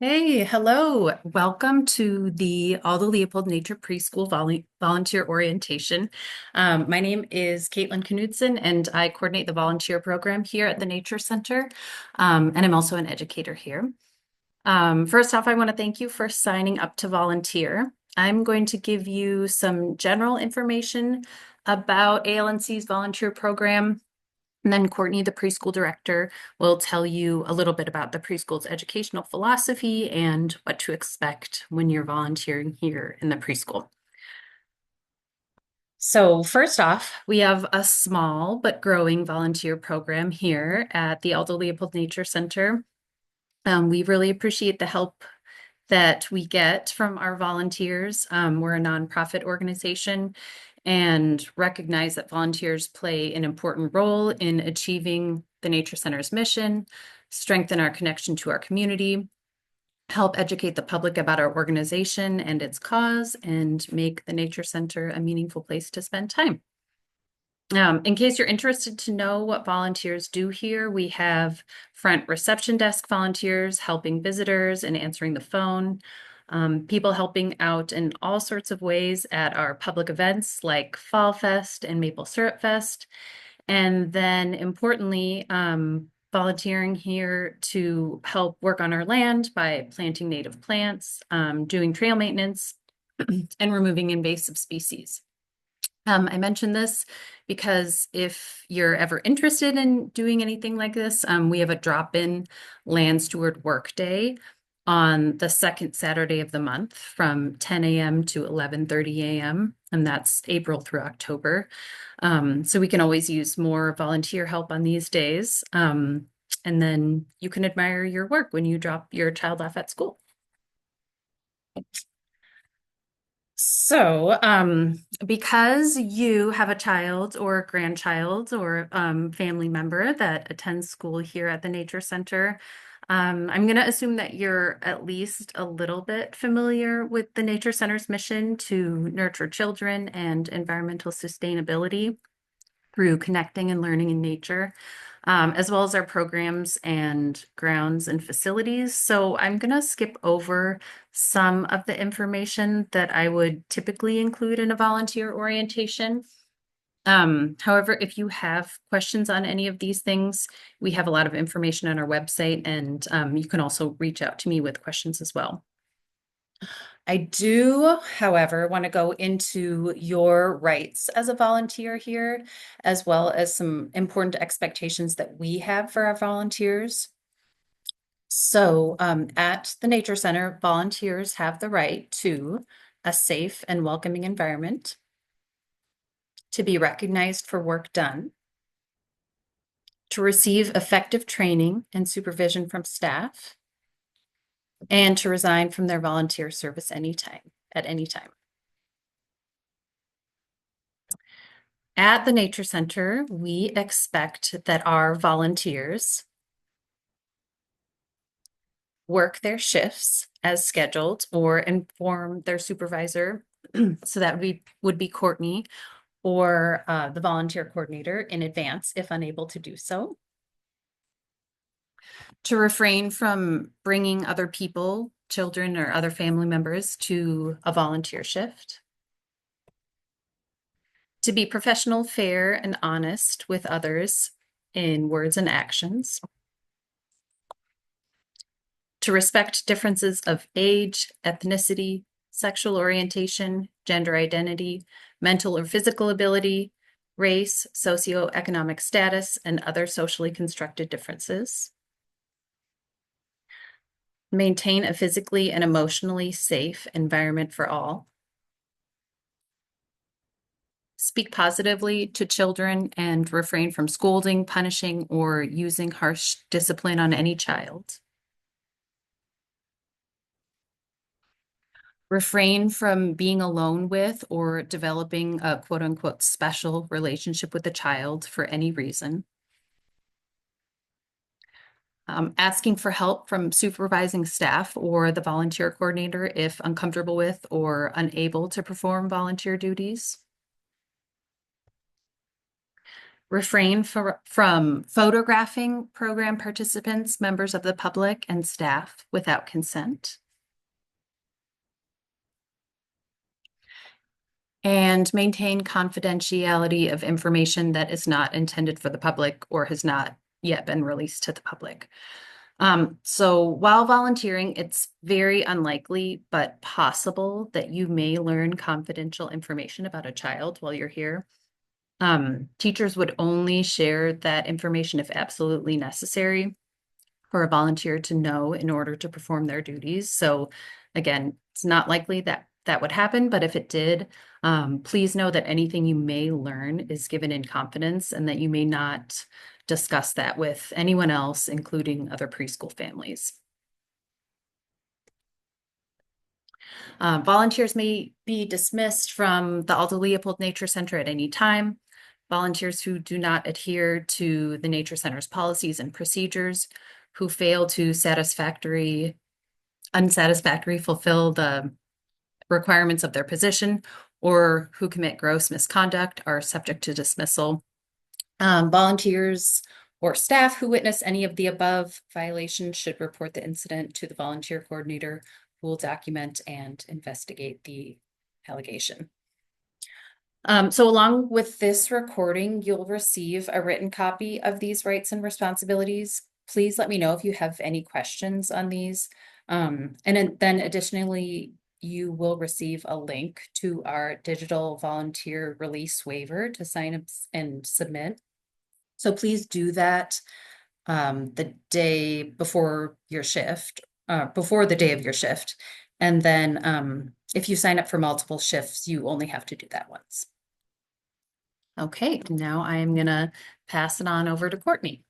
Hey, hello. Welcome to the Aldo Leopold Nature Preschool Volunteer Orientation. My name is Caitlin Knudsen, and I coordinate the volunteer program here at the Nature Center. And I'm also an educator here. First off, I want to thank you for signing up to volunteer. I'm going to give you some general information about ALNC's volunteer program. And then Courtney, the preschool director, will tell you a little bit about the preschool's educational philosophy and what to expect when you're volunteering here in the preschool. So first off, we have a small but growing volunteer program here at the Aldo Leopold Nature Center. We really appreciate the help that we get from our volunteers. We're a nonprofit organization and recognize that volunteers play an important role in achieving the Nature Center's mission, strengthen our connection to our community, help educate the public about our organization and its cause, and make the Nature Center a meaningful place to spend time. In case you're interested to know what volunteers do here, we have front reception desk volunteers helping visitors and answering the phone, people helping out in all sorts of ways at our public events like Fall Fest and Maple Syrup Fest. And then importantly, volunteering here to help work on our land by planting native plants, doing trail maintenance, and removing invasive species. I mentioned this because if you're ever interested in doing anything like this, we have a drop-in land steward work day on the second Saturday of the month from 10 a.m. to 11:30 a.m. and that's April through October. So we can always use more volunteer help on these days. And then you can admire your work when you drop your child off at school. So, because you have a child or a grandchild or family member that attends school here at the Nature Center, I'm going to assume that you're at least a little bit familiar with the Nature Center's mission to nurture children and environmental sustainability through connecting and learning in nature, as well as our programs and grounds and facilities. So I'm going to skip over some of the information that I would typically include in a volunteer orientation. However, if you have questions on any of these things, we have a lot of information on our website, and you can also reach out to me with questions as well. I do, however, want to go into your rights as a volunteer here, as well as some important expectations that we have for our volunteers. So, at the Nature Center, volunteers have the right to a safe and welcoming environment, to be recognized for work done, to receive effective training and supervision from staff, and to resign from their volunteer service anytime, at any time. At the Nature Center, we expect that our volunteers work their shifts as scheduled or inform their supervisor. So that would be Courtney or the volunteer coordinator in advance if unable to do so. To refrain from bringing other people, children, or other family members to a volunteer shift. To be professional, fair, and honest with others in words and actions. To respect differences of age, ethnicity, sexual orientation, gender identity, mental or physical ability, race, socioeconomic status, and other socially constructed differences. Maintain a physically and emotionally safe environment for all. Speak positively to children and refrain from scolding, punishing, or using harsh discipline on any child. Refrain from being alone with or developing a quote unquote special relationship with the child for any reason. Asking for help from supervising staff or the volunteer coordinator if uncomfortable with or unable to perform volunteer duties. Refrain from photographing program participants, members of the public, and staff without consent. And maintain confidentiality of information that is not intended for the public or has not yet been released to the public. So while volunteering, it's very unlikely but possible that you may learn confidential information about a child while you're here. Teachers would only share that information if absolutely necessary for a volunteer to know in order to perform their duties. So again, it's not likely that that would happen, but if it did, please know that anything you may learn is given in confidence and that you may not discuss that with anyone else, including other preschool families. Volunteers may be dismissed from the Aldo Leopold Nature Center at any time. Volunteers who do not adhere to the Nature Center's policies and procedures, who fail to unsatisfactory fulfill the requirements of their position, or who commit gross misconduct are subject to dismissal. Volunteers or staff who witness any of the above violations should report the incident to the volunteer coordinator, who will document and investigate the allegation. So along with this recording, you'll receive a written copy of these rights and responsibilities. Please let me know if you have any questions on these. And then additionally, you will receive a link to our digital volunteer release waiver to sign up and submit. So please do that the day before your shift, before the day of your shift. And then if you sign up for multiple shifts, you only have to do that once. Okay, now I am gonna pass it on over to Courtney.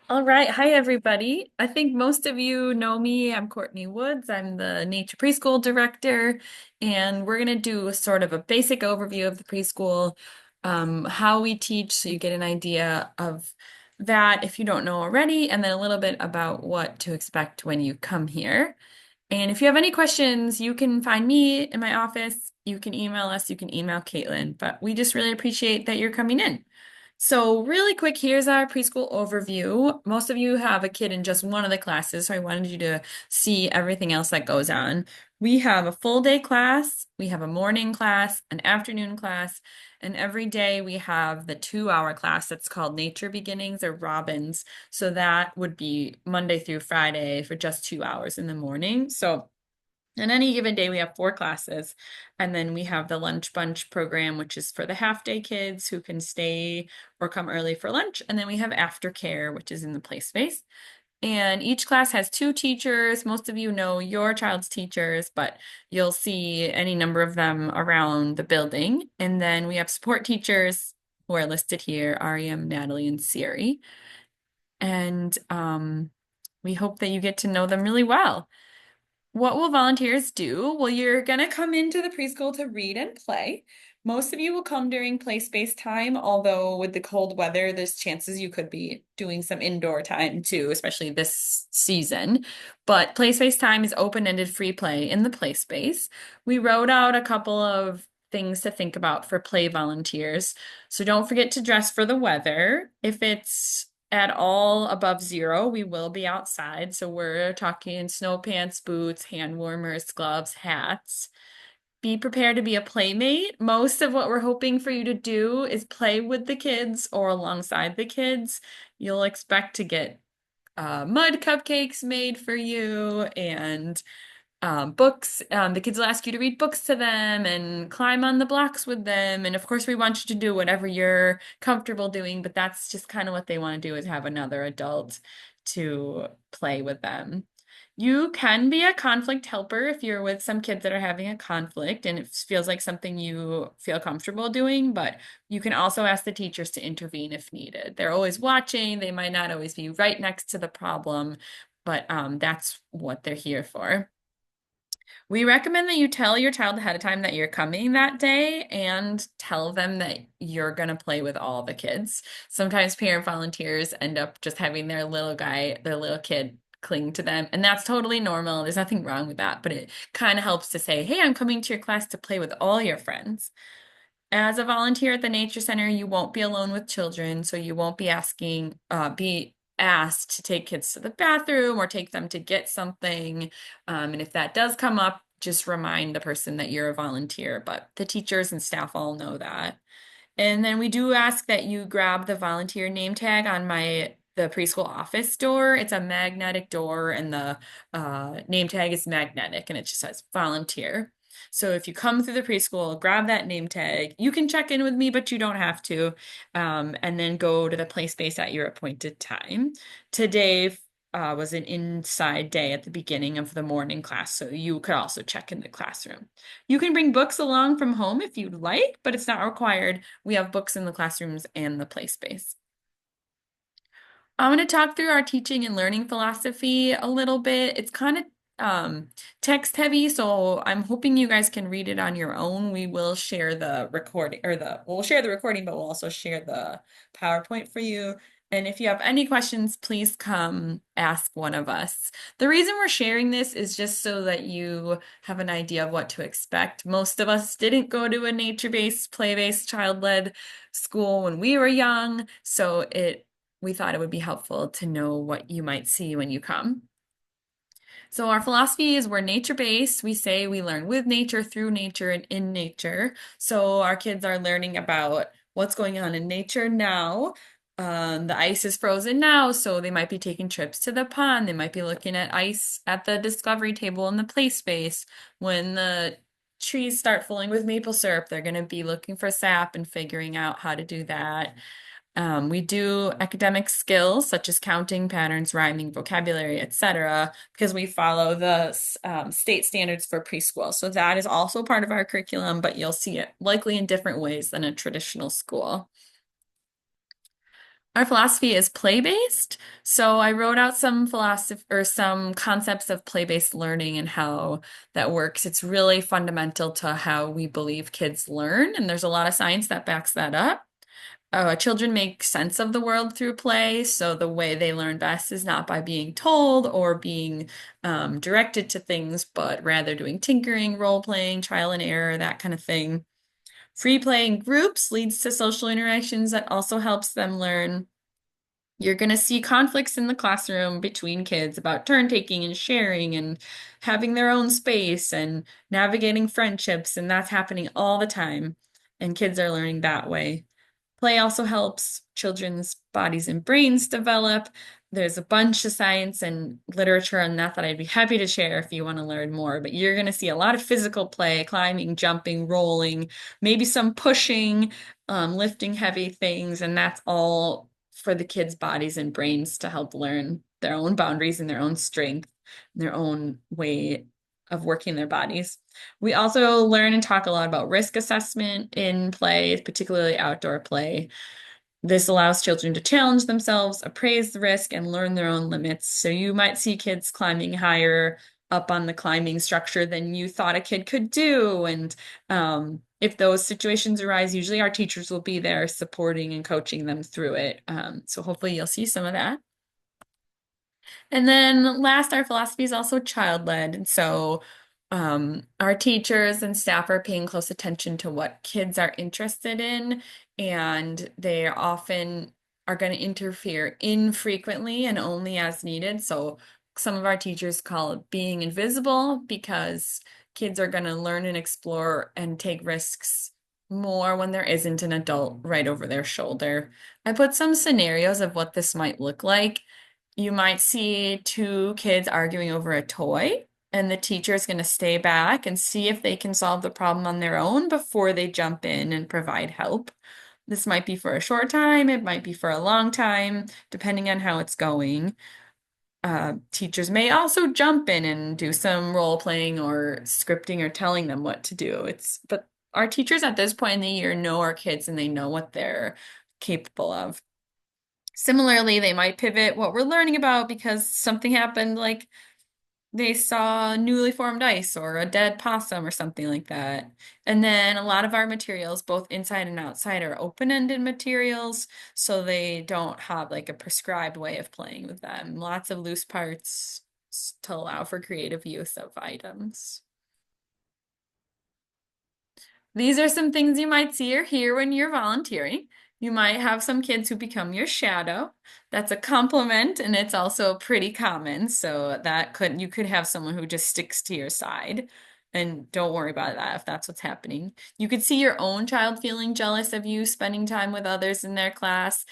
All right. Hi, everybody. I think most of you know me. I'm Courtney Woods. I'm the Nature Preschool Director, and we're going to do a sort of a basic overview of the preschool, how we teach, so you get an idea of that if you don't know already, and then a little bit about what to expect when you come here. And if you have any questions, you can find me in my office. You can email us, you can email Caitlin, but we just really appreciate that you're coming in. So really quick, here's our preschool overview. Most of you have a kid in just one of the classes, so I wanted you to see everything else that goes on. We have a full day class, we have a morning class, an afternoon class, and every day we have the 2-hour class that's called Nature Beginnings or Robins. So that would be Monday through Friday for just 2 hours in the morning. So on any given day, we have 4 classes, and then we have the lunch bunch program, which is for the half-day kids who can stay or come early for lunch. And then we have aftercare, which is in the play space. And each class has 2 teachers. Most of you know your child's teachers, but you'll see any number of them around the building. And then we have support teachers who are listed here, Ariam, Natalie, and Siri. And we hope that you get to know them really well. What will volunteers do? Well, you're going to come into the preschool to read and play. Most of you will come during play space time, although with the cold weather, there's chances you could be doing some indoor time too, especially this season. But play space time is open-ended free play in the play space. We wrote out a couple of things to think about for play volunteers. So don't forget to dress for the weather. If it's at all above 0, we will be outside. So we're talking snow pants, boots, hand warmers, gloves, hats. Be prepared to be a playmate. Most of what we're hoping for you to do is play with the kids or alongside the kids. You'll expect to get mud cupcakes made for you and books. The kids will ask you to read books to them and climb on the blocks with them. And of course, we want you to do whatever you're comfortable doing, but that's just kind of what they want to do, is have another adult to play with them. You can be a conflict helper if you're with some kids that are having a conflict and it feels like something you feel comfortable doing, but you can also ask the teachers to intervene if needed. They're always watching. They might not always be right next to the problem, but that's what they're here for. We recommend that you tell your child ahead of time that you're coming that day and tell them that you're going to play with all the kids. Sometimes parent volunteers end up just having their little guy, their little kid cling to them, and that's totally normal. There's nothing wrong with that, but it kind of helps to say, hey, I'm coming to your class to play with all your friends. As a volunteer at the Nature Center, you won't be alone with children, so you won't be asked to take kids to the bathroom or take them to get something. And if that does come up, just remind the person that you're a volunteer, but the teachers and staff all know that. And then we do ask that you grab the volunteer name tag on the preschool office door. It's a magnetic door, and the name tag is magnetic, and it just says volunteer. So if you come through the preschool, grab that name tag. You can check in with me, but you don't have to. And then go to the play space at your appointed time. Today was an inside day at the beginning of the morning class, so you could also check in the classroom. You can bring books along from home if you'd like, but it's not required. We have books in the classrooms and the play space. I'm going to talk through our teaching and learning philosophy a little bit. It's kind of text heavy, so I'm hoping you guys can read it on your own. We will share the recording we'll share the recording, but we'll also share the PowerPoint for you. And if you have any questions, please come ask one of us. The reason we're sharing this is just so that you have an idea of what to expect. Most of us didn't go to a nature-based, play-based, child-led school when we were young, so we thought it would be helpful to know what you might see when you come. So our philosophy is we're nature-based. We say we learn with nature, through nature, and in nature. So our kids are learning about what's going on in nature now. The ice is frozen now, so they might be taking trips to the pond. They might be looking at ice at the discovery table in the play space. When the trees start filling with maple syrup, they're going to be looking for sap and figuring out how to do that. We do academic skills such as counting, patterns, rhyming, vocabulary, etc., because we follow the state standards for preschool. So that is also part of our curriculum, but you'll see it likely in different ways than a traditional school. Our philosophy is play-based. So I wrote out some philosophy or some concepts of play-based learning and how that works. It's really fundamental to how we believe kids learn, and there's a lot of science that backs that up. Children make sense of the world through play, so the way they learn best is not by being told or being directed to things, but rather doing tinkering, role playing, trial and error, that kind of thing. Free play in groups leads to social interactions that also helps them learn. You're going to see conflicts in the classroom between kids about turn taking and sharing and having their own space and navigating friendships, and that's happening all the time. And kids are learning that way. Play also helps children's bodies and brains develop. There's a bunch of science and literature on that I'd be happy to share if you want to learn more. But you're going to see a lot of physical play, climbing, jumping, rolling, maybe some pushing, lifting heavy things, and that's all for the kids' bodies and brains to help learn their own boundaries and their own strength, and their own way of working their bodies. We also learn and talk a lot about risk assessment in play, particularly outdoor play. This allows children to challenge themselves, appraise the risk, and learn their own limits. So you might see kids climbing higher up on the climbing structure than you thought a kid could do. And if those situations arise, usually our teachers will be there supporting and coaching them through it. So hopefully you'll see some of that. And then last, our philosophy is also child-led. And so our teachers and staff are paying close attention to what kids are interested in, and they often are going to interfere infrequently and only as needed. So some of our teachers call it being invisible because kids are going to learn and explore and take risks more when there isn't an adult right over their shoulder. I put some scenarios of what this might look like. You might see two kids arguing over a toy, and the teacher is going to stay back and see if they can solve the problem on their own before they jump in and provide help. This might be for a short time, it might be for a long time, depending on how it's going. Teachers may also jump in and do some role playing or scripting or telling them what to do. But our teachers at this point in the year know our kids and they know what they're capable of. Similarly, they might pivot what we're learning about because something happened, like they saw newly formed ice or a dead possum or something like that. And then a lot of our materials, both inside and outside, are open-ended materials, so they don't have like a prescribed way of playing with them. Lots of loose parts to allow for creative use of items. These are some things you might see or hear when you're volunteering. You might have some kids who become your shadow. That's a compliment, and it's also pretty common. So that could you could have someone who just sticks to your side. And don't worry about that if that's what's happening. You could see your own child feeling jealous of you spending time with others in their class.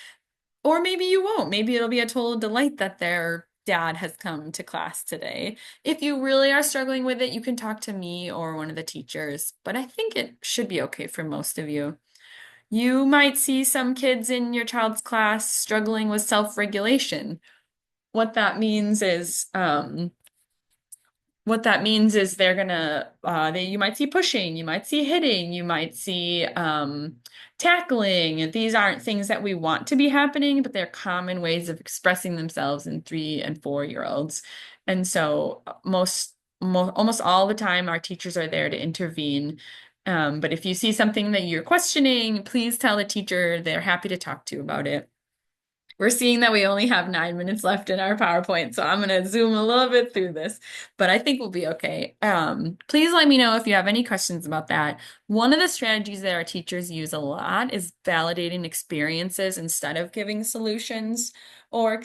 Or maybe you won't. Maybe it'll be a total delight that their dad has come to class today. If you really are struggling with it, you can talk to me or one of the teachers, but I think it should be okay for most of you. You might see some kids in your child's class struggling with self-regulation. What that means is they're gonna you might see pushing, you might see hitting, you might see tackling. These aren't things that we want to be happening, but they're common ways of expressing themselves in 3 and 4 year olds. And so almost all the time our teachers are there to intervene. But if you see something that you're questioning, please tell the teacher. They're happy to talk to you about it. We're seeing that we only have 9 minutes left in our PowerPoint, so I'm going to zoom a little bit through this, but I think we'll be okay. Please let me know if you have any questions about that. One of the strategies that our teachers use a lot is validating experiences instead of giving solutions or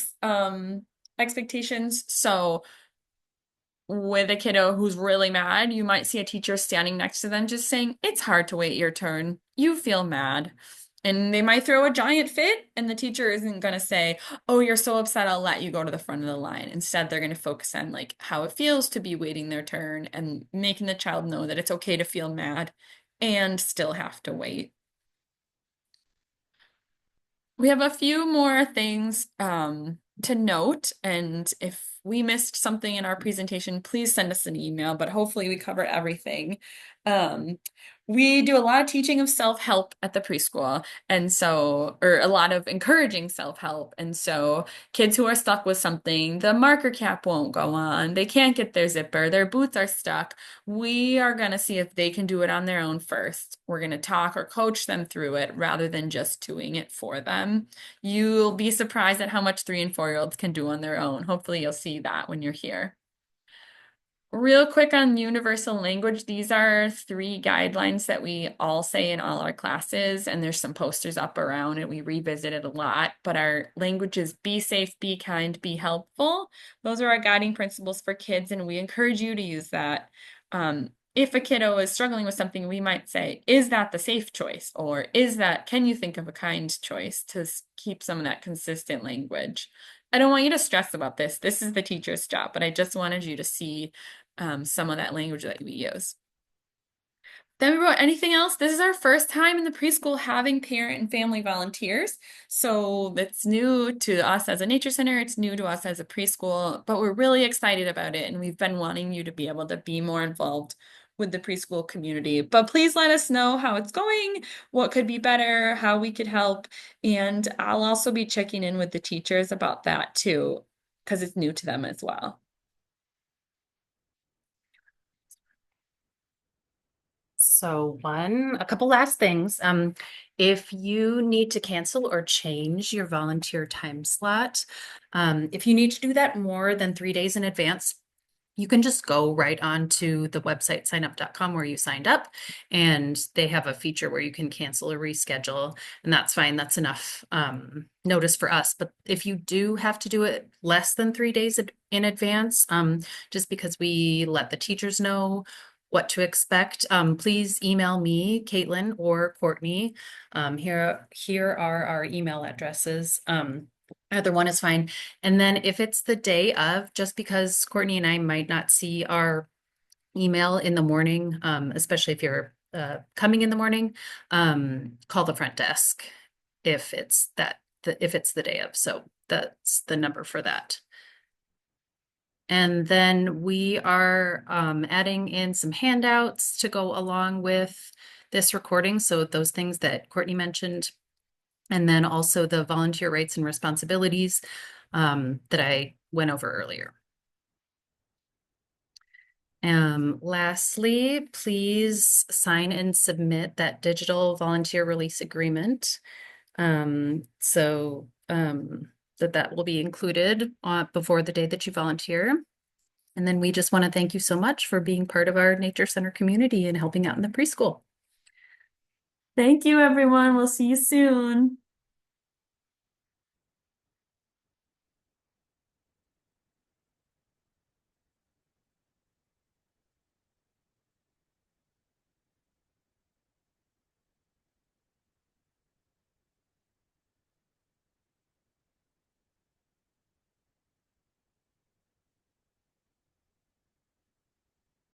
expectations. So with a kiddo who's really mad, you might see a teacher standing next to them just saying, "It's hard to wait your turn. You feel mad." And they might throw a giant fit, and the teacher isn't going to say, "Oh, you're so upset, I'll let you go to the front of the line." Instead, they're going to focus on like how it feels to be waiting their turn and making the child know that it's okay to feel mad and still have to wait. We have a few more things to note, and if we missed something in our presentation, please send us an email, but hopefully we covered everything. Um, we do a lot of teaching of self-help at the preschool, and so, or a lot of encouraging self-help. And so kids who are stuck with something, the marker cap won't go on, they can't get their zipper, their boots are stuck. We are going to see if they can do it on their own first. We're going to talk or coach them through it rather than just doing it for them. You'll be surprised at how much 3 and 4 year olds can do on their own. Hopefully, you'll see that when you're here. Real quick on universal language, these are 3 guidelines that we all say in all our classes, and there's some posters up around and we revisit it a lot. But our language is be safe, be kind, be helpful. Those are our guiding principles for kids, and we encourage you to use that. If a kiddo is struggling with something, we might say, "Is that the safe choice?" Or can you think of a kind choice to keep some of that consistent language? I don't want you to stress about this. This is the teacher's job, but I just wanted you to see some of that language that we use. Then we wrote anything else. This is our first time in the preschool having parent and family volunteers. So it's new to us as a nature center. It's new to us as a preschool, but we're really excited about it. And we've been wanting you to be able to be more involved with the preschool community. But please let us know how it's going, what could be better, how we could help. And I'll also be checking in with the teachers about that too, because it's new to them as well. So a couple last things. If you need to cancel or change your volunteer time slot, if you need to do that more than 3 days in advance, you can just go right onto the website signup.com where you signed up, and they have a feature where you can cancel or reschedule, and that's fine. That's enough notice for us. But if you do have to do it less than 3 days in advance, just because we let the teachers know what to expect, please email me, Caitlin, or Courtney. Here are our email addresses. Either one is fine. And then if it's the day of, just because Courtney and I might not see our email in the morning, especially if you're coming in the morning, call the front desk if it's if it's the day of. So that's the number for that. And then we are adding in some handouts to go along with this recording. So those things that Courtney mentioned, and then also the volunteer rights and responsibilities that I went over earlier. Lastly, please sign and submit that digital volunteer release agreement. That will be included before the day that you volunteer. And then we just want to thank you so much for being part of our Nature Center community and helping out in the preschool. Thank you, everyone. We'll see you soon.